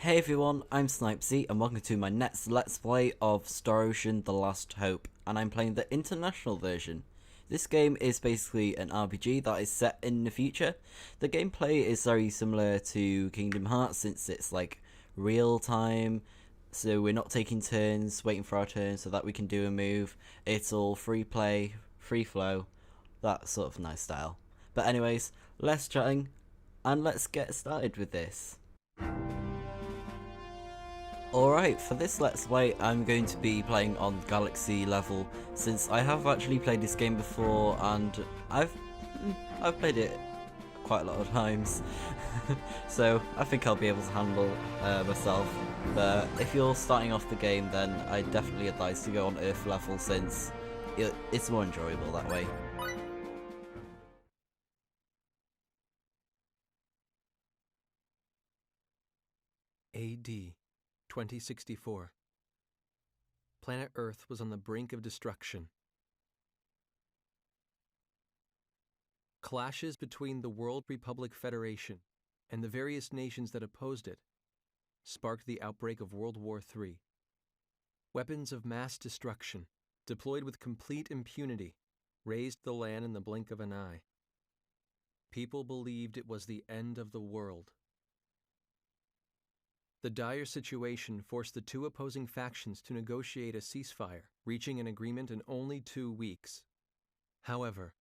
Hey everyone, I'm Snipesy and welcome to my next Let's Play of Star Ocean The Last Hope, and I'm playing the international version. This game is basically an RPG that is set in the future. The gameplay is very similar to Kingdom Hearts since it's like real time, so we're not taking turns, waiting for our turn so that we can do a move. It's all free play, free flow, that sort of nice style. But anyways, less chatting and let's get started with this. Alright, for this Let's Play I'm going to be playing on Galaxy level, since I have actually played this game before and I've played it quite a lot of times. So I think I'll be able to handle myself. But if you're starting off the game, then I definitely advise to go on Earth level since it's more enjoyable that way. AD 2064. Planet Earth was on the brink of destruction. Clashes between the World Republic Federation and the various nations that opposed it sparked the outbreak of World War III. Weapons of mass destruction, deployed with complete impunity, razed the land in the blink of an eye. People believed it was the end of the world. The dire situation forced the two opposing factions to negotiate a ceasefire, reaching an agreement in only 2 weeks. However,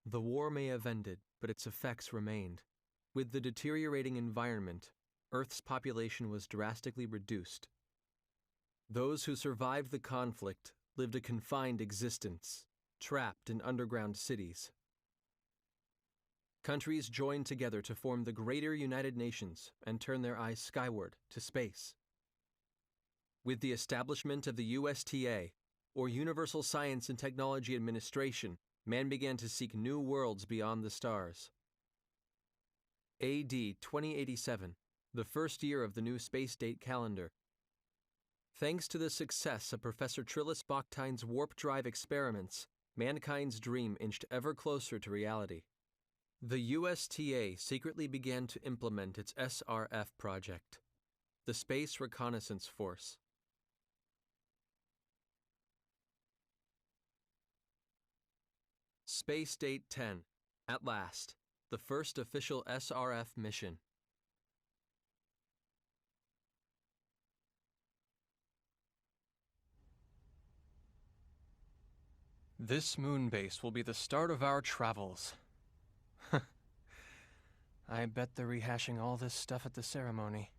the war may have ended, but its effects remained. With the deteriorating environment, Earth's population was drastically reduced. Those who survived the conflict lived a confined existence, trapped in underground cities. Countries joined together to form the Greater United Nations and turn their eyes skyward to space. With the establishment of the USTA, or Universal Science and Technology Administration, man began to seek new worlds beyond the stars. AD 2087, the first year of the new space date calendar. Thanks to the success of Professor Trillis Bokhtein's warp drive experiments, mankind's dream inched ever closer to reality. The USTA secretly began to implement its SRF project, the Space Reconnaissance Force. Space Date 10, at last, the first official SRF mission. This moon base will be the start of our travels. I bet they're rehashing all this stuff at the ceremony.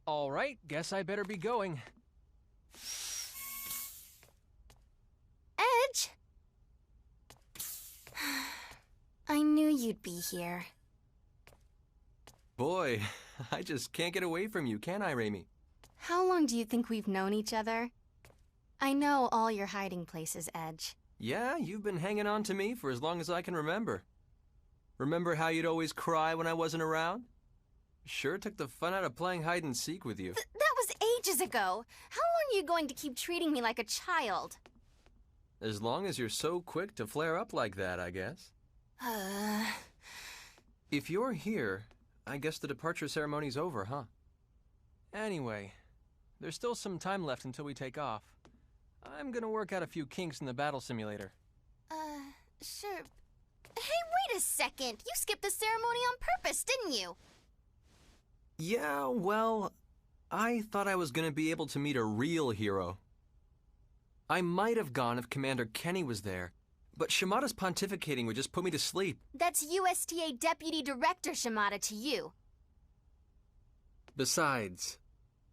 All right, guess I better be going. Edge? I knew you'd be here. Boy, I just can't get away from you, can I, Reimi? How long do you think we've known each other? I know all your hiding places, Edge. Yeah, you've been hanging on to me for as long as I can remember. Remember how you'd always cry when I wasn't around? Sure took the fun out of playing hide and seek with you. That was ages ago. How long are you going to keep treating me like a child? As long as you're so quick to flare up like that, I guess. If you're here, I guess the departure ceremony's over, huh? Anyway, there's still some time left until we take off. I'm gonna work out a few kinks in the battle simulator. Sure. Hey, wait a second! You skipped the ceremony on purpose, didn't you? Yeah, well, I thought I was gonna be able to meet a real hero. I might have gone if Commander Kenny was there, but Shimada's pontificating would just put me to sleep. That's USTA Deputy Director Shimada to you. Besides,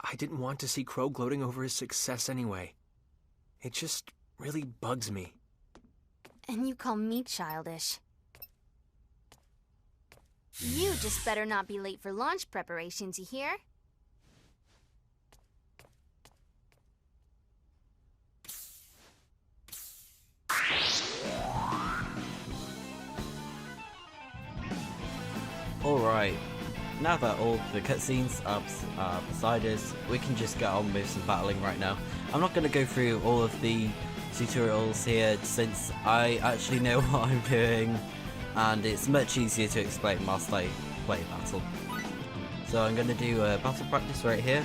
I didn't want to see Crow gloating over his success anyway. It just really bugs me. And you call me childish. You just better not be late for launch preparations, you hear? Alright, now that all the cutscenes are beside us, we can just get on with some battling right now. I'm not going to go through all of the tutorials here since I actually know what I'm doing. and it's much easier to explain whilst I play battle. So I'm going to do a battle practice right here.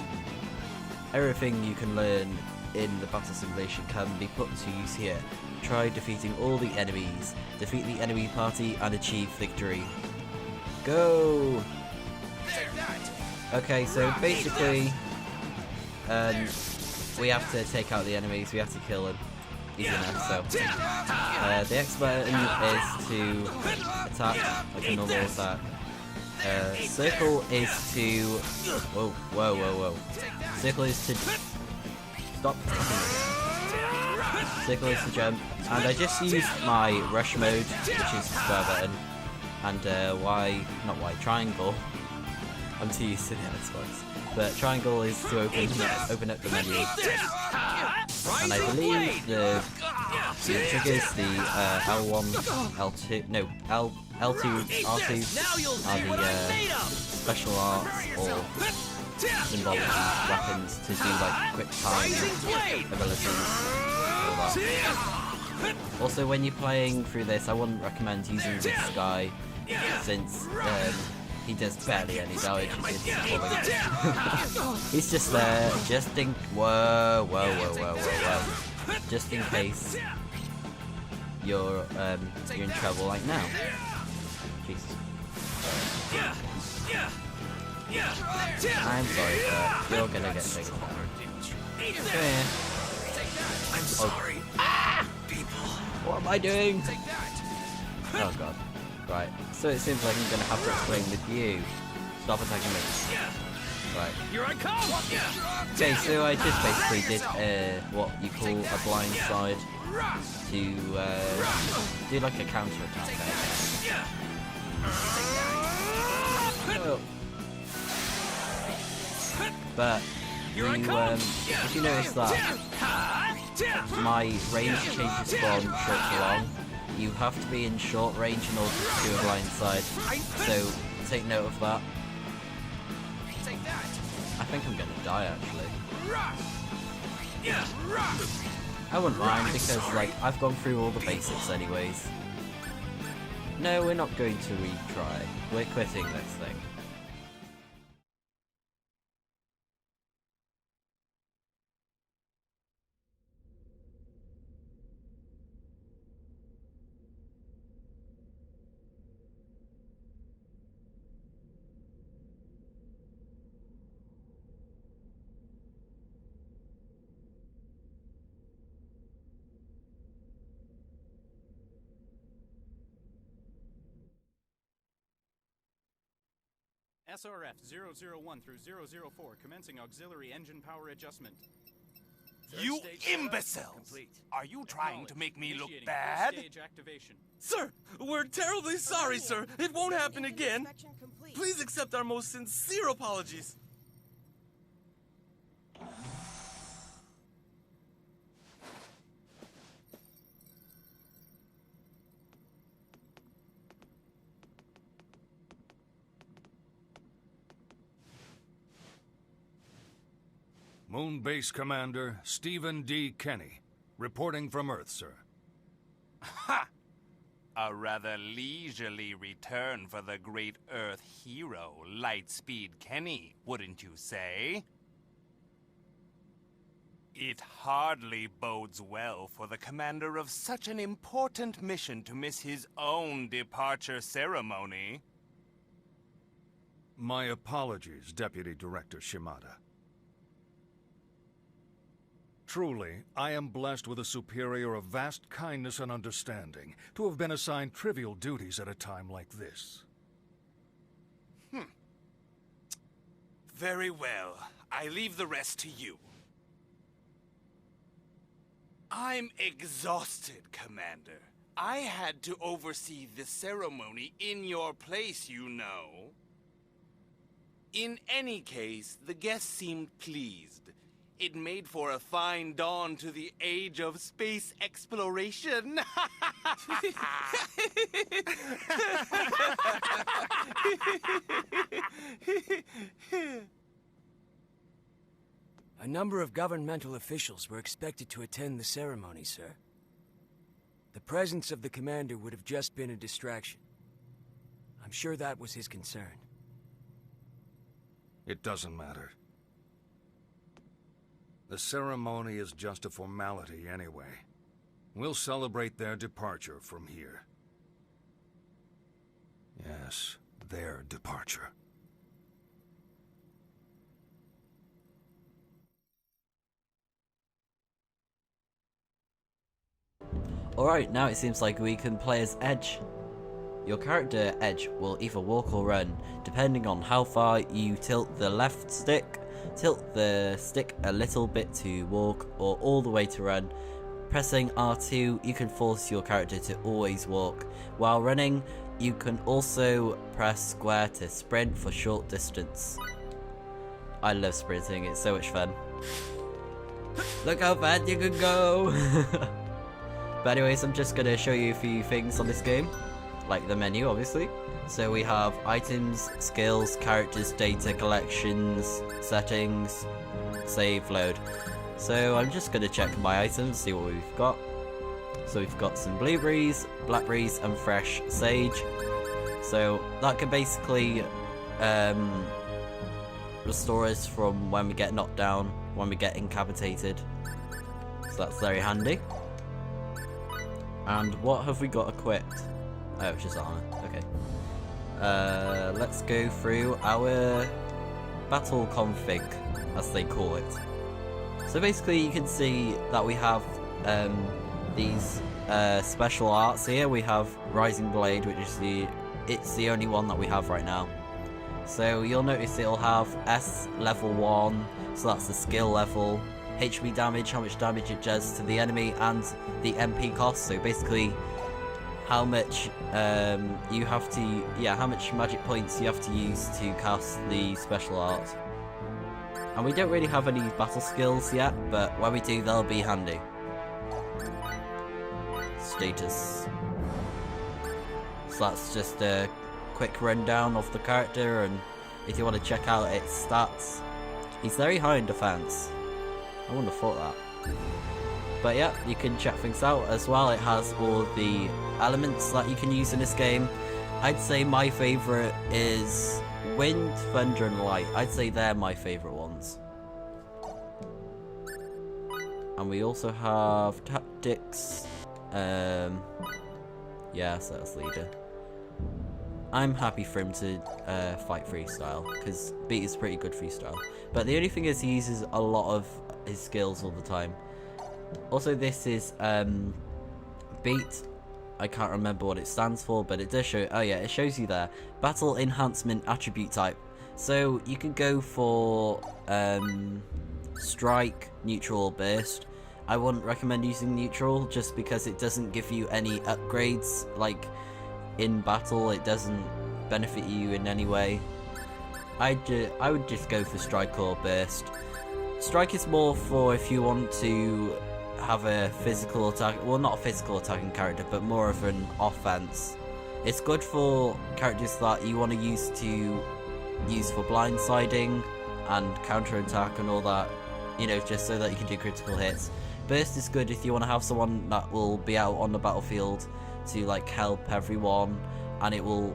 Everything you can learn in the battle simulation can be put to use here. Try defeating all the enemies, defeat the enemy party and achieve victory. Go! Okay, so basically we have to take out the enemies, we have to kill them. Easy enough, so the X button is to attack like a normal attack. Circle is to whoa. Circle is to stop. Circle is to jump, and I just used my rush mode, which is square button, and triangle. I'm too used to the Xbox, but triangle is to open up the menu. And I believe the triggers, the L1, L2, no, L2, R2 are the special arts or symbolic weapons to do like quick time abilities. All that. Also, when you're playing through this, I wouldn't recommend using this guy since he does barely any damage. He's just there, just in just in case you're in trouble like now. Jesus. I'm sorry, but you're gonna get taken down. Come here. I'm sorry. What am I doing? Oh god. Right, so it seems like I'm gonna have to explain with you. Stop attacking me. Right. Here I come! Okay, so I just basically did what you call a blind side to do like a counter attack, I guess. Oh. But if you notice that my range changes from short to long, you have to be in short range in order to do a blind side. So take note of that. I think I'm gonna die actually. I wouldn't mind because like I've gone through all the basics anyways. No, we're not going to retry. We're quitting this thing. SRF 001 through 004 commencing auxiliary engine power adjustment. You imbeciles! Are you trying to make me look bad? Stage activation. Sir, we're terribly sorry, sir. It won't happen again. Please accept our most sincere apologies. Moon Base Commander Stephen D. Kenny, reporting from Earth, sir. Ha! A rather leisurely return for the great Earth hero, Lightspeed Kenny, wouldn't you say? It hardly bodes well for the commander of such an important mission to miss his own departure ceremony. My apologies, Deputy Director Shimada. Truly, I am blessed with a superior of vast kindness and understanding to have been assigned trivial duties at a time like this. Very well. I leave the rest to you. I'm exhausted, Commander. I had to oversee the ceremony in your place, you know. In any case, the guests seemed pleased. It made for a fine dawn to the age of space exploration. A number of governmental officials were expected to attend the ceremony, sir. The presence of the commander would have just been a distraction. I'm sure that was his concern. It doesn't matter. The ceremony is just a formality anyway. We'll celebrate their departure from here. Yes, their departure. Alright, now it seems like we can play as Edge. Your character, Edge, will either walk or run, depending on how far you tilt the left stick, tilt the stick a little bit to walk, or all the way to run. Pressing R2, you can force your character to always walk. While running, you can also press square to sprint for short distance. I love sprinting, it's so much fun. Look how fast you can go! But anyways, I'm just going to show you a few things on this game. Like the menu, obviously. So we have items, skills, characters, data, collections, settings, save, load. So I'm just going to check my items, see what we've got. So we've got some blueberries, blackberries, and fresh sage. So that can basically restore us from when we get knocked down, when we get incapacitated. So that's very handy. And what have we got equipped? Oh, it's just armor. Okay. Let's go through our battle config, as they call it. So basically, you can see that we have these special arts here. We have Rising Blade, which is the only one that we have right now. So you'll notice it'll have S level 1, so that's the skill level. HP damage, how much damage it does to the enemy, and the MP cost. So basically, how much you have to, how much magic points you have to use to cast the special art. And we don't really have any battle skills yet, but when we do, they'll be handy. Status. So that's just a quick rundown of the character, and if you want to check out its stats, he's very high in defense. I wouldn't have thought that. But yeah, you can check things out as well. It has all the elements that you can use in this game. I'd say my favourite is Wind, Thunder and Light. I'd say they're my favourite ones. And we also have Tactics. Yeah, so that's leader. I'm happy for him to fight freestyle, because Beat is pretty good freestyle. But the only thing is he uses a lot of his skills all the time. Also, this is Beat. I can't remember what it stands for, but it does show. Oh yeah, it shows you there. Battle Enhancement Attribute Type. So you can go for Strike, Neutral, Burst. I wouldn't recommend using Neutral just because it doesn't give you any upgrades. Like in battle, it doesn't benefit you in any way. I would just go for Strike or Burst. Strike is more for if you want to have a physical attack, well, not a physical attacking character, but more of an offense. It's good for characters that you want to use for blindsiding and counter-attack and all that, you know, just so that you can do critical hits. Burst is good if you want to have someone that will be out on the battlefield to like help everyone, and it will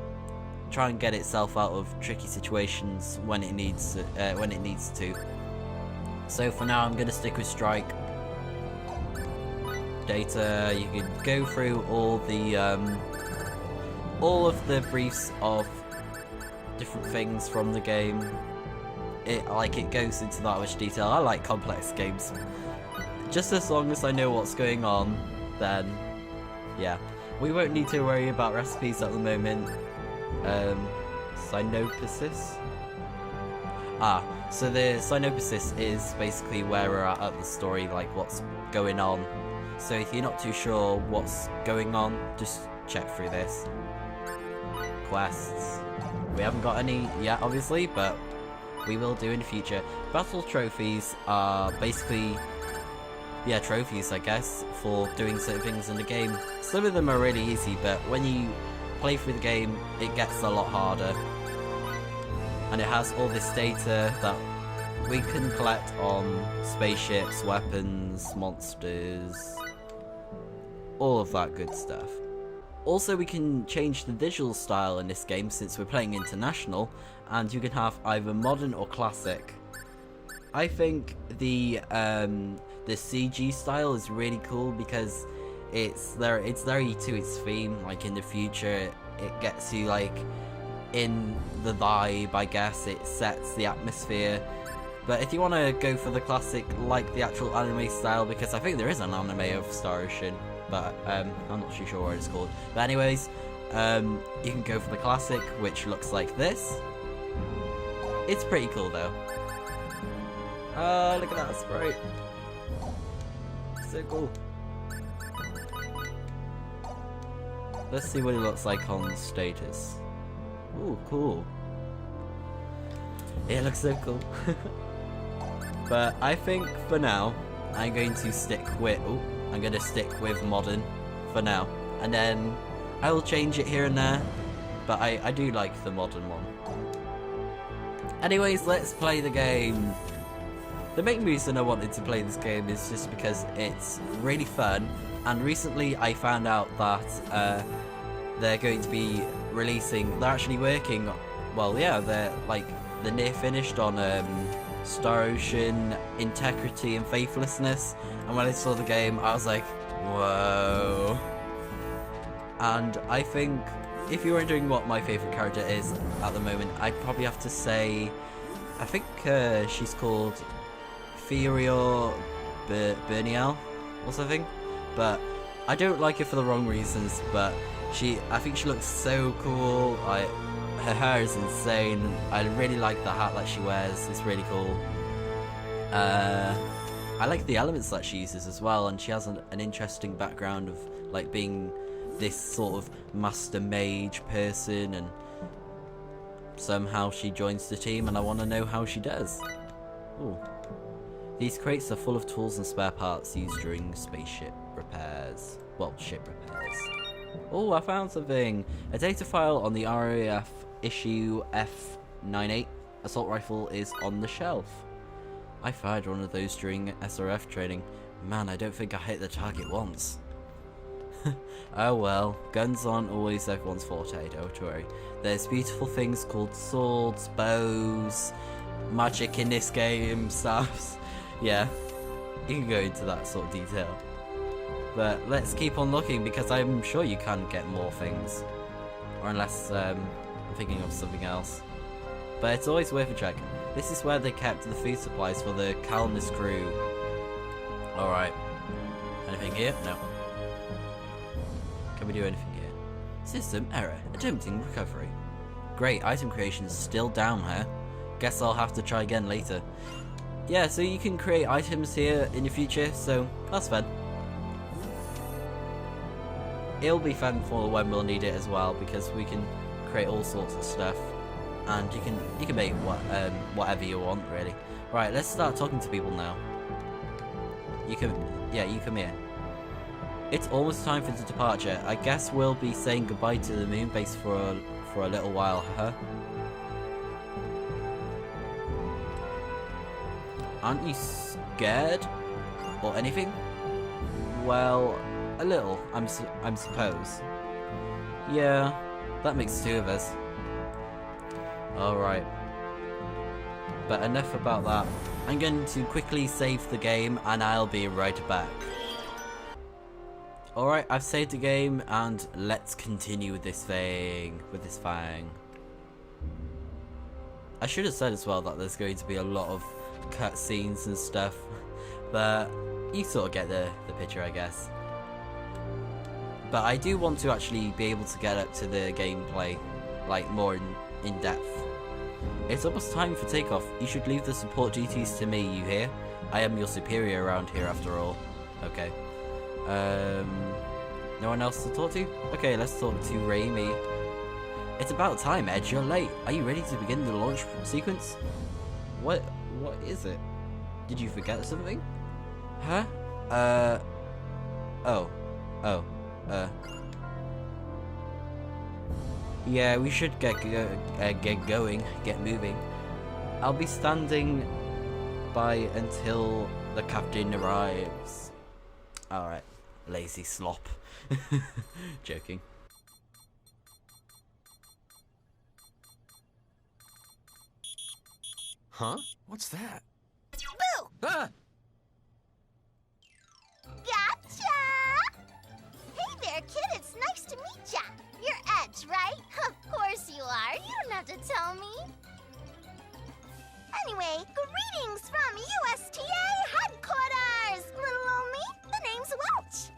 try and get itself out of tricky situations when it needs to. So for now, I'm going to stick with Strike. Data, you can go through all of the briefs of different things from the game. It goes into that much detail. I like complex games. Just as long as I know what's going on, then yeah. We won't need to worry about recipes at the moment. Synopsis. So the synopsis is basically where we're at the story, like what's going on. So if you're not too sure what's going on, just check through this. Quests. We haven't got any yet, obviously, but we will do in the future. Battle trophies are basically, trophies, I guess, for doing certain things in the game. Some of them are really easy, but when you play through the game, it gets a lot harder. And it has all this data that we can collect on spaceships, weapons, monsters, all of that good stuff. Also, we can change the visual style in this game since we're playing international, and you can have either modern or classic. I think the CG style is really cool because it's very to its theme. Like in the future, it gets you like in the vibe, I guess. It sets the atmosphere. But if you want to go for the classic, like the actual anime style, because I think there is an anime of Star Ocean, but I'm not too sure what it's called. But anyways, you can go for the classic, which looks like this. It's pretty cool though. Look at that sprite. So cool. Let's see what it looks like on status. Ooh, cool. It looks so cool. But I think for now, I'm going to stick with modern for now. And then I will change it here and there. But I do like the modern one. Anyways, let's play the game. The main reason I wanted to play this game is just because it's really fun. And recently I found out that they're going to be releasing, they're actually working, well yeah, they're near finished on Star Ocean, Integrity and Faithlessness, and when I saw the game I was like, whoa. And I think if you're wondering what my favourite character is at the moment, I'd probably have to say, I think she's called Ferio Bernial or something, but I don't like her for the wrong reasons, but I think she looks so cool. Her hair is insane. I really like the hat that she wears. It's really cool. I like the elements that she uses as well, and she has an interesting background of like being this sort of master mage person, and somehow she joins the team, and I want to know how she does. Ooh. These crates are full of tools and spare parts used during spaceship repairs. Well, ship repairs. Oh, I found something! A data file on the RAF issue F98 assault rifle is on the shelf. I fired one of those during SRF training. Man, I don't think I hit the target once. Oh well, guns aren't always everyone's forte, don't worry. There's beautiful things called swords, bows, magic in this game, staffs. Yeah, you can go into that sort of detail. But let's keep on looking, because I'm sure you can get more things. Or unless I'm thinking of something else. But it's always worth a check. This is where they kept the food supplies for the Calmus crew. Alright. Anything here? No. Can we do anything here? System error. Attempting recovery. Great, item creation is still down here. Guess I'll have to try again later. Yeah, so you can create items here in the future, so that's fun. It'll be fun for when we'll need it as well, because we can create all sorts of stuff, and you can make whatever you want, really. Right, let's start talking to people now. You come here. It's almost time for the departure. I guess we'll be saying goodbye to the moon base for a little while, huh? Aren't you scared or anything? Well, a little, I'm suppose. Yeah, that makes two of us. Alright. But enough about that. I'm going to quickly save the game and I'll be right back. Alright, I've saved the game and let's continue with this thing. I should have said as well that there's going to be a lot of cutscenes and stuff, but you sort of get the picture, I guess. But I do want to actually be able to get up to the gameplay, like more in depth. It's almost time for takeoff. You should leave the support duties to me, you hear? I am your superior around here after all. Okay. No one else to talk to? Okay, let's talk to Reimi. It's about time, Edge, you're late. Are you ready to begin the launch sequence? What is it? Did you forget something? Huh? Yeah, we should get going, get moving. I'll be standing by until the captain arrives. Alright, lazy slop. Joking. Huh? What's that? Boo! Ah! Gotcha! Hey there, kid. It's nice to meet ya. You're Edge, right? Of course you are. You don't have to tell me. Anyway, greetings from USTA headquarters, little old me. The name's Welch.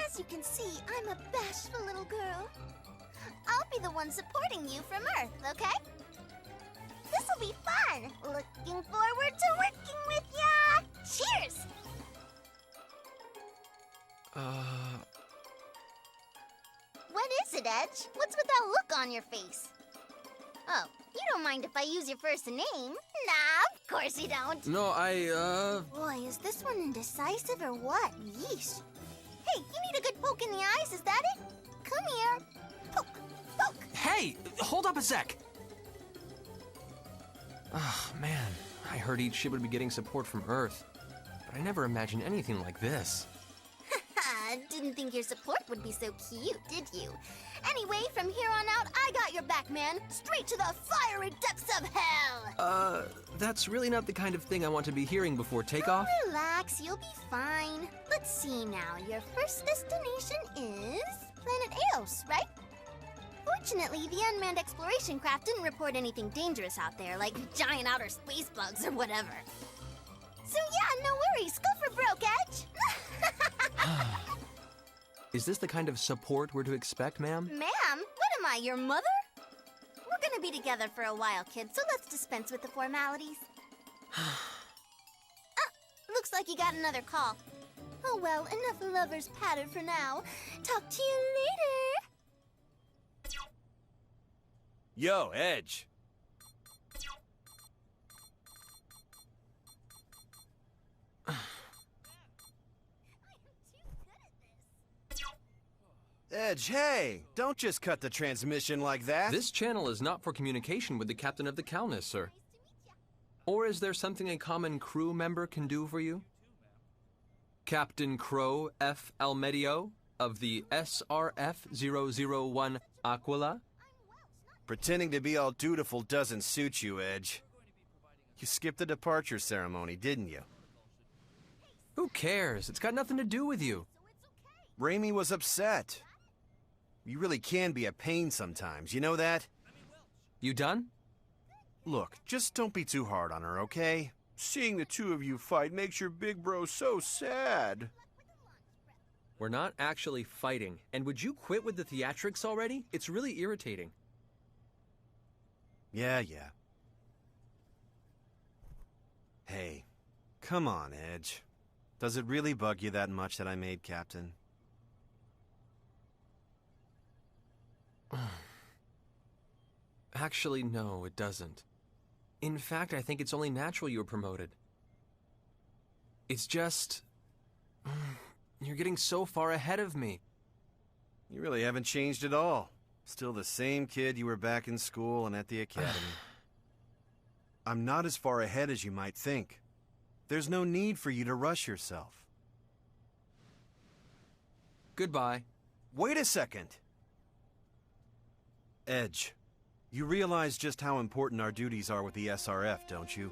As you can see, I'm a bashful little girl. I'll be the one supporting you from Earth, okay? This'll be fun. Looking forward to working with ya. Cheers! What is it, Edge? What's with that look on your face? Oh, you don't mind if I use your first name? Nah, of course you don't. No, Boy, is this one indecisive or what? Yeesh. Hey, you need a good poke in the eyes, is that it? Come here. Poke, poke. Hey! Hold up a sec! Oh, man. I heard each ship would be getting support from Earth. But I never imagined anything like this. Didn't think your support would be so cute, did you? Anyway, from here on out, I got your back, man. Straight to the fiery depths of hell. That's really not the kind of thing I want to be hearing before takeoff. Oh, relax, you'll be fine. Let's see now. Your first destination is planet Aeos, right? Fortunately, the unmanned exploration craft didn't report anything dangerous out there, like giant outer space bugs or whatever. So yeah, no worries. Go for broke, Edge. Is this the kind of support we're to expect, ma'am? Ma'am? What am I, your mother? We're gonna be together for a while, kid, so let's dispense with the formalities. Looks like you got another call. Oh well, enough lovers patter for now. Talk to you later. Yo, Edge. Edge, hey! Don't just cut the transmission like that! This channel is not for communication with the captain of the Calnus, sir. Or is there something a common crew member can do for you? Captain Crow F. Almedio of the SRF-001 Aquila? Pretending to be all dutiful doesn't suit you, Edge. You skipped the departure ceremony, didn't you? Who cares? It's got nothing to do with you. Reimi was upset. You really can be a pain sometimes, you know that? You done? Look, just don't be too hard on her, okay? Seeing the two of you fight makes your big bro so sad. We're not actually fighting, and would you quit with the theatrics already? It's really irritating. Yeah. Hey, come on, Edge. Does it really bug you that much that I made captain? Actually, no, it doesn't. In fact, I think it's only natural you were promoted. It's just... you're getting so far ahead of me. You really haven't changed at all. Still the same kid you were back in school and at the academy. I'm not as far ahead as you might think. There's no need for you to rush yourself. Goodbye. Wait a second! Edge, you realize just how important our duties are with the SRF, don't you?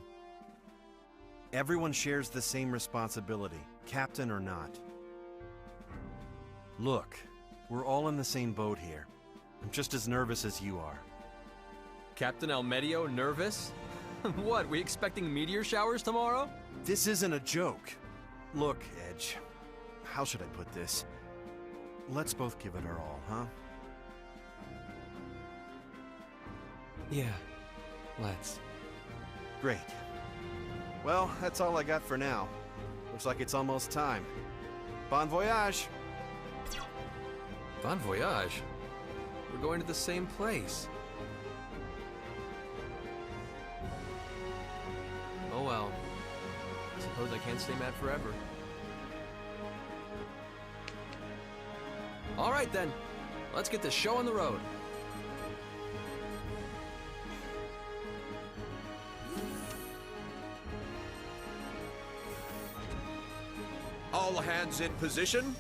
Everyone shares the same responsibility, captain or not. Look, we're all in the same boat here. I'm just as nervous as you are. Captain Almedio nervous? What, we expecting meteor showers tomorrow? This isn't a joke. Look, Edge, how should I put this? Let's both give it our all, huh? Yeah, let's. Great. Well, that's all I got for now. Looks like it's almost time. Bon voyage! Bon voyage? We're going to the same place. Oh well. I suppose I can't stay mad forever. All right then. Let's get this show on the road. All hands in position.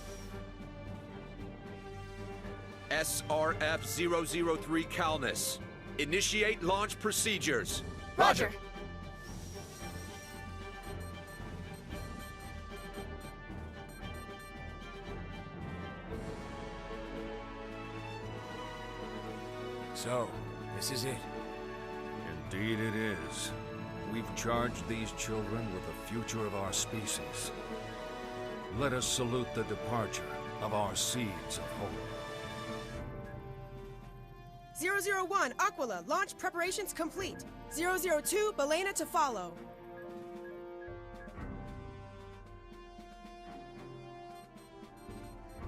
SRF-003 Calnus. Initiate launch procedures. Roger. So, this is it. Indeed it is. We've charged these children with the future of our species. Let us salute the departure of our seeds of hope. 001, Aquila, launch preparations complete. 002, Belena to follow.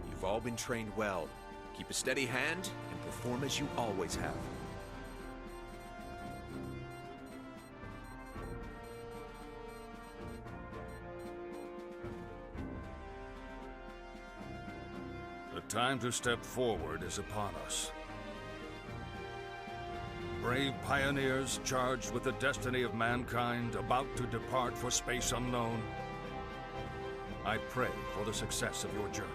You've all been trained well. Keep a steady hand and perform as you always have. The time to step forward is upon us. Brave pioneers charged with the destiny of mankind, about to depart for space unknown. I pray for the success of your journey.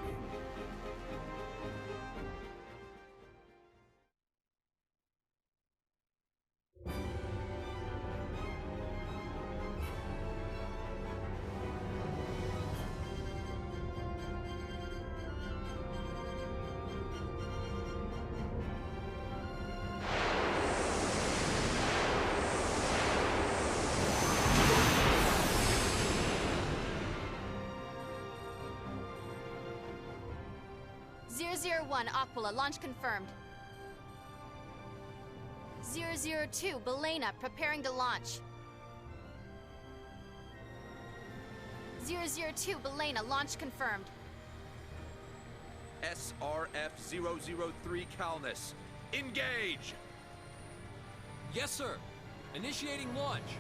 One, Aquila, launch confirmed. 002, Belena, preparing to launch. 002, Belena, launch confirmed. SRF-003 Calnus, engage! Yes, sir. Initiating launch.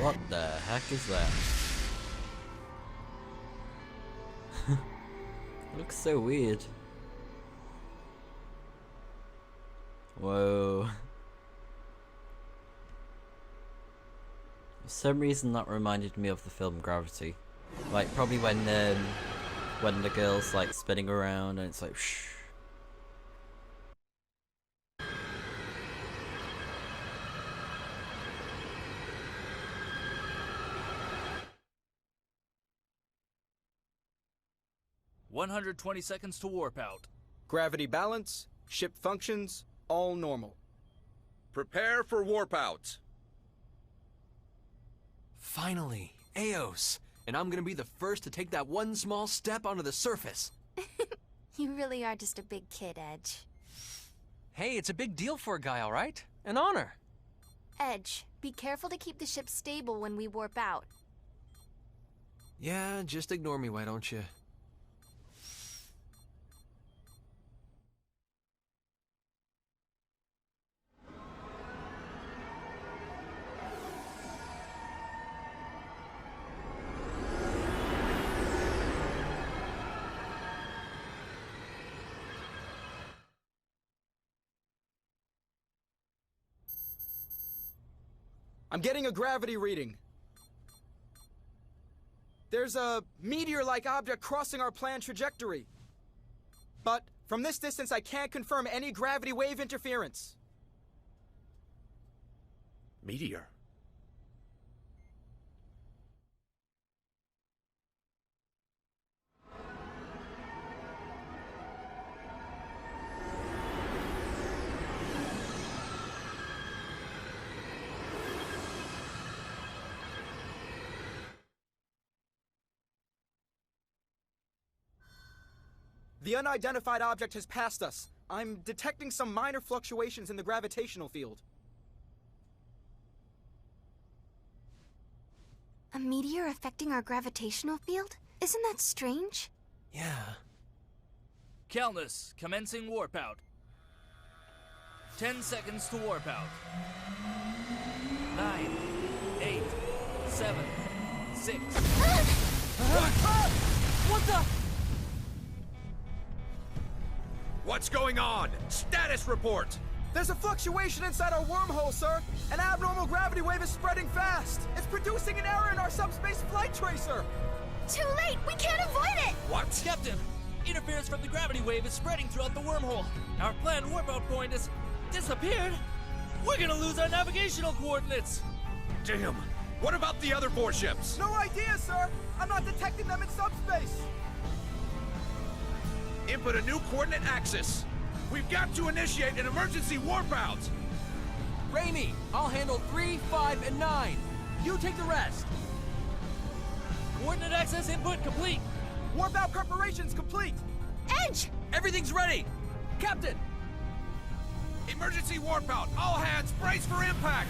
What the heck is that? Looks so weird. Whoa. For some reason that reminded me of the film Gravity. Like probably when the girl's like spinning around and it's like shh. "120 seconds to warp out. Gravity balance, ship functions, all normal. Prepare for warp out. Finally, Aeos. And I'm gonna be the first to take that one small step onto the surface. You really are just a big kid, Edge. Hey, it's a big deal for a guy, all right? An honor. Edge, be careful to keep the ship stable when we warp out. Yeah, just ignore me, why don't you? I'm getting a gravity reading. There's a meteor-like object crossing our planned trajectory. But from this distance, I can't confirm any gravity wave interference. Meteor? The unidentified object has passed us. I'm detecting some minor fluctuations in the gravitational field. A meteor affecting our gravitational field? Isn't that strange? Yeah. Calnus, commencing warp out. 10 seconds to warp out. 9, 8, 7, 6. What the? What's going on? Status report! There's a fluctuation inside our wormhole, sir! An abnormal gravity wave is spreading fast! It's producing an error in our subspace flight tracer! Too late! We can't avoid it! What? Captain, interference from the gravity wave is spreading throughout the wormhole. Our planned warp-out point has disappeared. We're gonna lose our navigational coordinates. Damn! What about the other 4 ships? No idea, sir! I'm not detecting them in subspace! Input a new coordinate axis. We've got to initiate an emergency warp out. Reimi, I'll handle 3, 5, and 9. You take the rest. Coordinate access input complete. Warp out preparations complete. Edge! Everything's ready. Captain! Emergency warp out. All hands, brace for impact.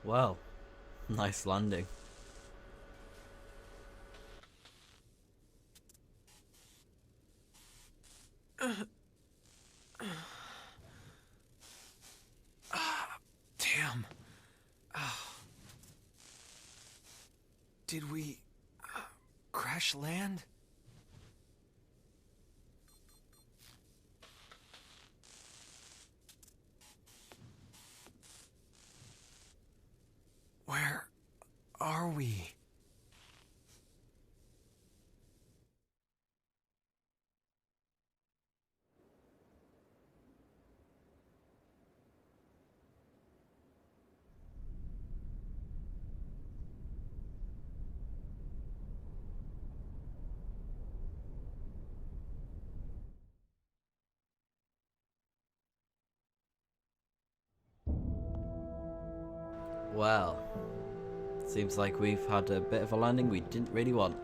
Well, nice landing. Damn. Did we crash land? Where are we? Well, seems like we've had a bit of a landing we didn't really want.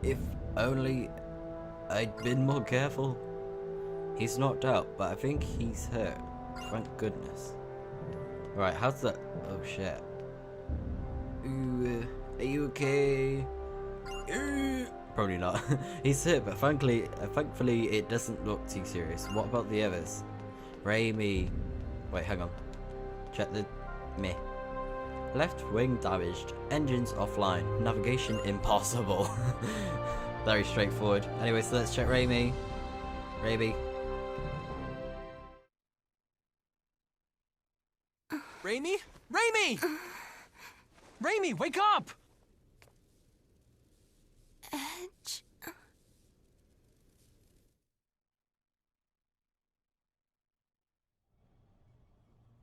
If only I'd been more careful. He's knocked out, but I think he's hurt. Thank goodness. Right, how's that? Oh shit. Are you okay? Probably not. He's hurt, but thankfully it doesn't look too serious. What about the others? Reimi. Wait, hang on. Check the meh. Left wing damaged. Engines offline. Navigation impossible. Very straightforward. Anyway, so let's check Reimi. Reimi. Reimi? Reimi! Reimi, wake up! Edge.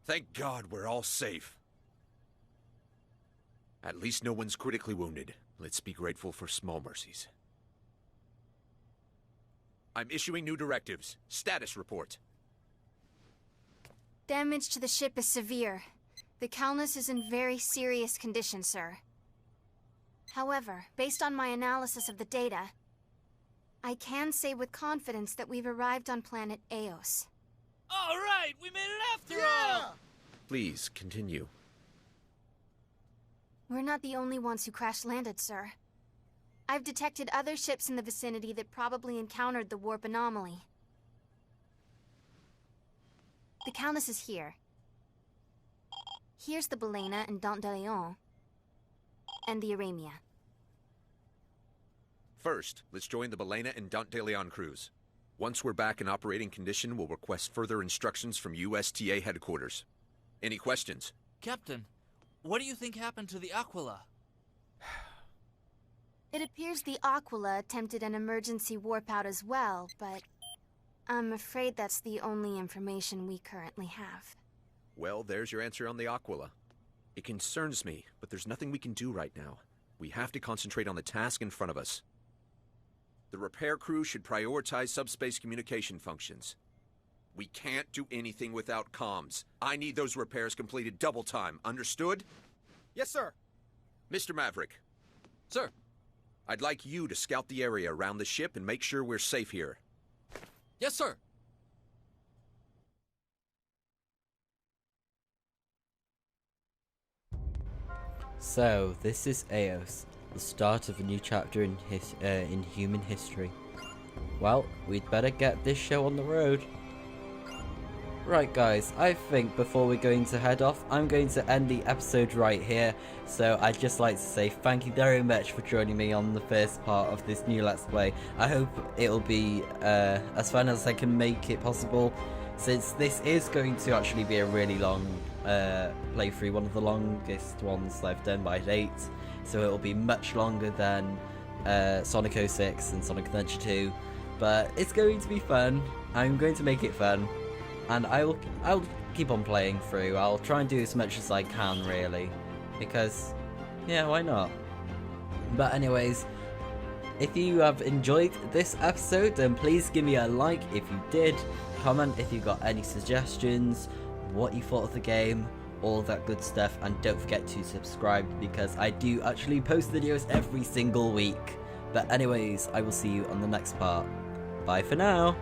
Thank God we're all safe. At least no one's critically wounded. Let's be grateful for small mercies. I'm issuing new directives. Status report. Damage to the ship is severe. The Calnus is in very serious condition, sir. However, based on my analysis of the data, I can say with confidence that we've arrived on planet Aeos. All right, we made it after all! Please, continue. We're not the only ones who crash-landed, sir. I've detected other ships in the vicinity that probably encountered the warp anomaly. The Countess is here. Here's the Balena and Dante de Leon. And the Aramia. First, let's join the Balena and Dante de Leon crews. Once we're back in operating condition, we'll request further instructions from USTA headquarters. Any questions? Captain, what do you think happened to the Aquila? It appears the Aquila attempted an emergency warp out as well, but I'm afraid that's the only information we currently have. Well, there's your answer on the Aquila. It concerns me, but there's nothing we can do right now. We have to concentrate on the task in front of us. The repair crew should prioritize subspace communication functions. We can't do anything without comms. I need those repairs completed double time, understood? Yes, sir. Mr. Maverick. Sir. I'd like you to scout the area around the ship and make sure we're safe here. Yes, sir. So, this is Aeos, the start of a new chapter in human history. Well, we'd better get this show on the road. Right guys, I think before we're going to head off, I'm going to end the episode right here. So I'd just like to say thank you very much for joining me on the first part of this new Let's Play. I hope it'll be as fun as I can make it possible, since this is going to actually be a really long playthrough, one of the longest ones I've done by date. So it'll be much longer than Sonic 06 and Sonic Adventure 2. But it's going to be fun. I'm going to make it fun. And I'll keep on playing through. I'll try and do as much as I can, really, because yeah, why not? But anyways, if you have enjoyed this episode, then please give me a like if you did, comment if you got any suggestions, what you thought of the game, all that good stuff, and don't forget to subscribe because I do actually post videos every single week. But anyways, I will see you on the next part. Bye for now.